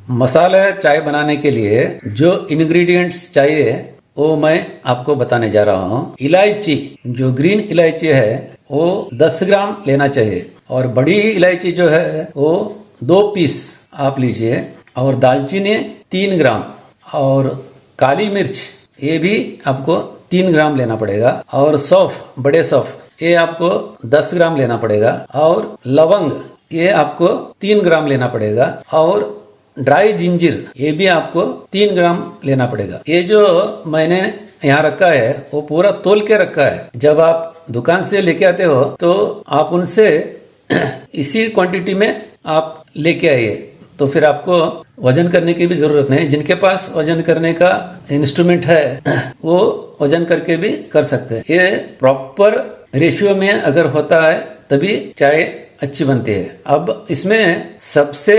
मसाला चाय बनाने के लिए जो इंग्रेडिएंट्स चाहिए वो मैं आपको बताने जा रहा हूँ। इलायची, जो ग्रीन इलायची है वो 10 ग्राम लेना चाहिए और बड़ी इलायची जो है वो 2 पीस आप लीजिए और दालचीनी 3 ग्राम और काली मिर्च ये भी आपको 3 ग्राम लेना पड़ेगा और सौंफ, बड़े सौंफ ये आपको 10 ग्राम लेना पड़ेगा और लवंग ये आपको 3 ग्राम लेना पड़ेगा और ड्राई जिंजर ये भी आपको 3 ग्राम लेना पड़ेगा। ये जो मैंने यहाँ रखा है वो पूरा तोल के रखा है। जब आप दुकान से लेके आते हो तो आप उनसे इसी क्वांटिटी में आप लेके आइए, तो फिर आपको वजन करने की भी जरूरत नहीं। जिनके पास वजन करने का इंस्ट्रूमेंट है वो वजन करके भी कर सकते हैं। ये प्रॉपर रेशियो में अगर होता है तभी चाय अच्छी बनती है। अब इसमें सबसे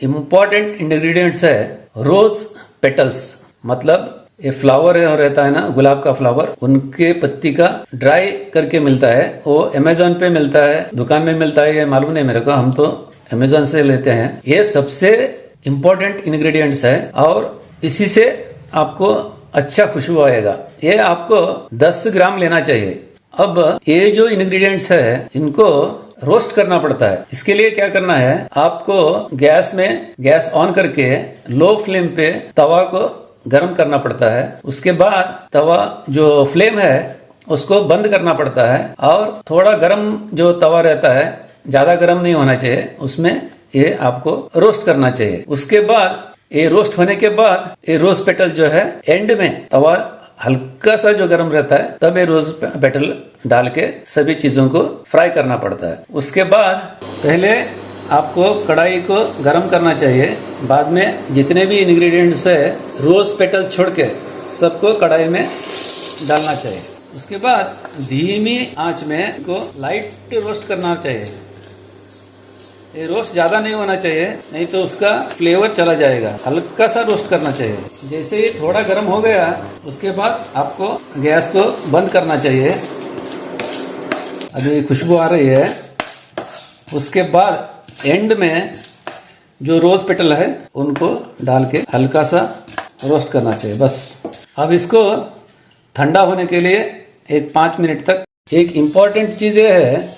इम्पॉर्टेंट इंग्रेडिएंट्स है रोज पेटल्स, मतलब ये फ्लावर है और रहता है ना गुलाब का फ्लावर, उनके पत्ती का ड्राई करके मिलता है। वो अमेज़न पे मिलता है, दुकान में मिलता है, ये मालूम नहीं मेरे को, हम तो अमेज़न से लेते हैं। ये सबसे इम्पोर्टेंट इंग्रेडिएंट्स है और इसी से आपको अच्छा खुशबू आएगा। ये आपको 10 ग्राम लेना चाहिए। अब ये जो इंग्रेडिएंट्स है इनको रोस्ट करना पड़ता है। इसके लिए क्या करना है, आपको गैस ऑन करके लो फ्लेम पे तवा को गर्म करना पड़ता है। उसके बाद तवा जो फ्लेम है उसको बंद करना पड़ता है और थोड़ा गर्म जो तवा रहता है, ज्यादा गर्म नहीं होना चाहिए, उसमें ये आपको रोस्ट करना चाहिए। उसके बाद ये रोस्ट होने के बाद ये रोज पेटल जो है एंड में तवा हल्का सा जो गर्म रहता है तब ये रोज पेटल डाल के सभी चीजों को फ्राई करना पड़ता है। उसके बाद पहले आपको कढ़ाई को गर्म करना चाहिए, बाद में जितने भी इंग्रेडिएंट्स है रोज पेटल छोड़ के सबको कढ़ाई में डालना चाहिए। उसके बाद धीमी आंच में को लाइट रोस्ट करना चाहिए। ये रोस्ट ज्यादा नहीं होना चाहिए, नहीं तो उसका फ्लेवर चला जाएगा। हल्का सा रोस्ट करना चाहिए। जैसे ही थोड़ा गर्म हो गया उसके बाद आपको गैस को बंद करना चाहिए। अभी खुशबू आ रही है। उसके बाद एंड में जो रोज पेटल है उनको डाल के हल्का सा रोस्ट करना चाहिए, बस। अब इसको ठंडा होने के लिए 5 मिनट तक। एक इम्पॉर्टेंट चीज ये है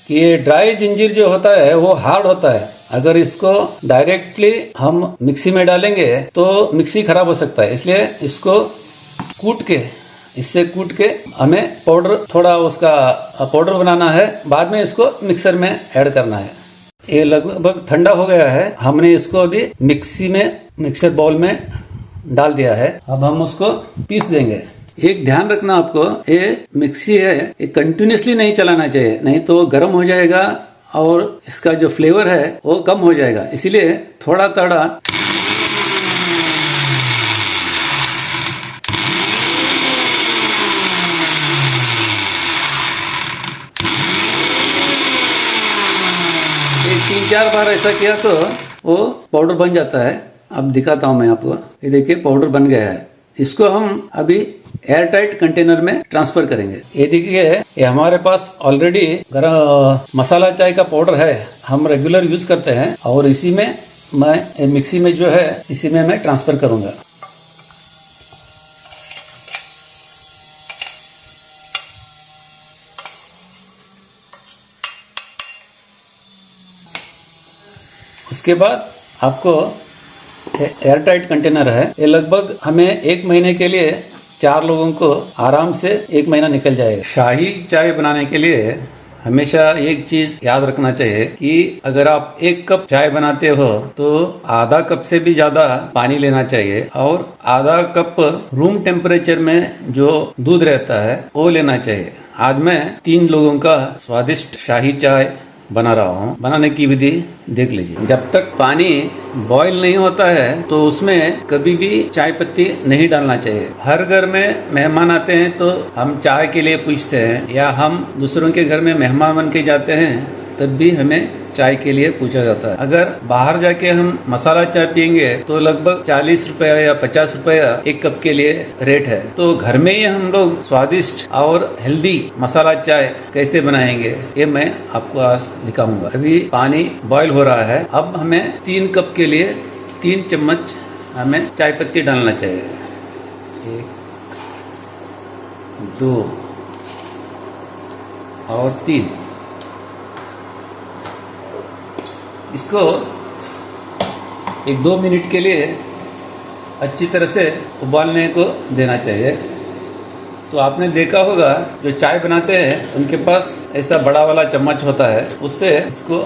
कि ये ड्राई जिंजर जो होता है वो हार्ड होता है। अगर इसको डायरेक्टली हम मिक्सी में डालेंगे तो मिक्सी खराब हो सकता है, इसलिए इसको कूट के हमें पाउडर, थोड़ा उसका पाउडर बनाना है, बाद में इसको मिक्सर में ऐड करना है। ये लगभग ठंडा हो गया है। हमने इसको अभी मिक्सर बाउल में डाल दिया है। अब हम उसको पीस देंगे। एक ध्यान रखना आपको, ये मिक्सी है ये कंटिन्यूसली नहीं चलाना चाहिए, नहीं तो गर्म हो जाएगा और इसका जो फ्लेवर है वो कम हो जाएगा। इसीलिए थोड़ा थोड़ा एक 3-4 बार ऐसा किया तो वो पाउडर बन जाता है। अब दिखाता हूं मैं आपको। ये देखिए पाउडर बन गया है। इसको हम अभी एयर टाइट कंटेनर में ट्रांसफर करेंगे। ये देखिए ये हमारे पास ऑलरेडी मसाला चाय का पाउडर है, हम रेगुलर यूज करते हैं और इसी में मैं मिक्सी में जो है इसी में मैं ट्रांसफर करूंगा। उसके बाद आपको एयर टाइट कंटेनर है, ये लगभग हमें 1 महीने के लिए 4 लोगों को आराम से 1 महीना निकल जाएगा। शाही चाय बनाने के लिए हमेशा एक चीज याद रखना चाहिए कि अगर आप 1 कप चाय बनाते हो तो आधा कप से भी ज्यादा पानी लेना चाहिए और आधा कप रूम टेम्परेचर में जो दूध रहता है वो लेना चाहिए। आज मैं 3 लोगों का स्वादिष्ट शाही चाय बना रहा हूँ। बनाने की विधि देख लीजिए। जब तक पानी बॉईल नहीं होता है तो उसमें कभी भी चाय पत्ती नहीं डालना चाहिए। हर घर में मेहमान आते हैं तो हम चाय के लिए पूछते हैं, या हम दूसरों के घर में मेहमान बन के जाते हैं तब भी हमें चाय के लिए पूछा जाता है। अगर बाहर जाके हम मसाला चाय पियेंगे तो लगभग 40 रुपया या 50 रुपया 1 कप के लिए रेट है। तो घर में ही हम लोग स्वादिष्ट और हेल्दी मसाला चाय कैसे बनाएंगे ये मैं आपको आज दिखाऊंगा। अभी पानी बॉईल हो रहा है। अब हमें 3 कप के लिए 3 चम्मच हमें चाय पत्ती डालना चाहिए। 1, 2 और 3। इसको 1-2 मिनट के लिए अच्छी तरह से उबालने को देना चाहिए। तो आपने देखा होगा जो चाय बनाते हैं उनके पास ऐसा बड़ा वाला चम्मच होता है, उससे इसको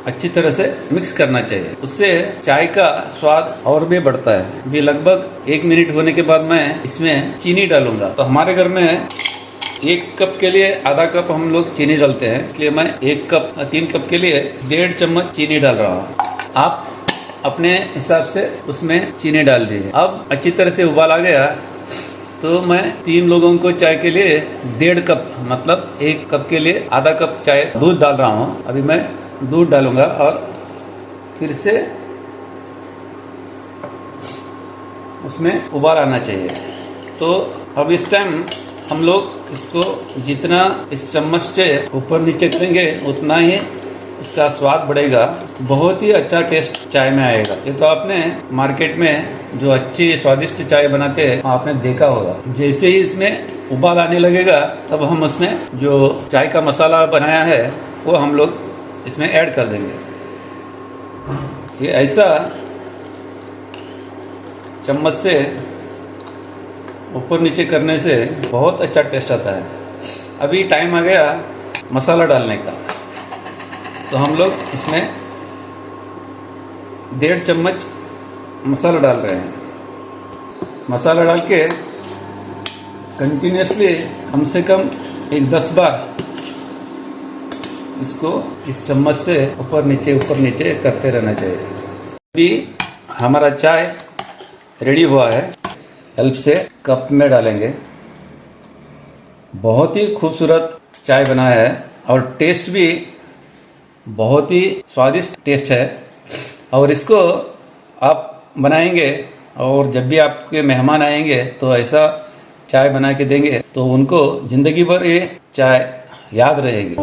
अच्छी तरह से मिक्स करना चाहिए। उससे चाय का स्वाद और भी बढ़ता है। अभी लगभग 1 मिनट होने के बाद मैं इसमें चीनी डालूंगा। तो हमारे घर में 1 कप के लिए आधा कप हम लोग चीनी डालते हैं, इसलिए मैं 3 कप के लिए 1.5 चम्मच चीनी डाल रहा हूँ। आप अपने हिसाब से उसमें चीनी डाल दीजिए। अब अच्छी तरह से उबाल आ गया तो मैं 3 लोगों को चाय के लिए 1.5 कप मतलब 1 कप के लिए आधा कप चाय दूध डाल रहा हूँ। अभी मैं दूध डालूंगा और फिर से उसमें उबाल आना चाहिए। तो अब इस टाइम हम लोग इसको जितना इस चम्मच से ऊपर नीचे करेंगे उतना ही इसका स्वाद बढ़ेगा। बहुत ही अच्छा टेस्ट चाय में आएगा। ये तो आपने मार्केट में जो अच्छी स्वादिष्ट चाय बनाते हैं आपने देखा होगा। जैसे ही इसमें उबाल आने लगेगा तब हम उसमें जो चाय का मसाला बनाया है वो हम लोग इसमें ऐड कर देंगे। ये ऐसा चम्मच से ऊपर नीचे करने से बहुत अच्छा टेस्ट आता है। अभी टाइम आ गया मसाला डालने का। तो हम लोग इसमें 1.5 चम्मच मसाला डाल रहे हैं। मसाला डाल के कंटिन्यूसली कम से कम 10 बार इसको इस चम्मच से ऊपर नीचे करते रहना चाहिए। अभी हमारा चाय रेडी हुआ है। हेल्प से कप में डालेंगे। बहुत ही खूबसूरत चाय बनाया है और टेस्ट भी बहुत ही स्वादिष्ट टेस्ट है। और इसको आप बनाएंगे और जब भी आपके मेहमान आएंगे तो ऐसा चाय बना के देंगे तो उनको जिंदगी भर ये चाय याद रहेगी।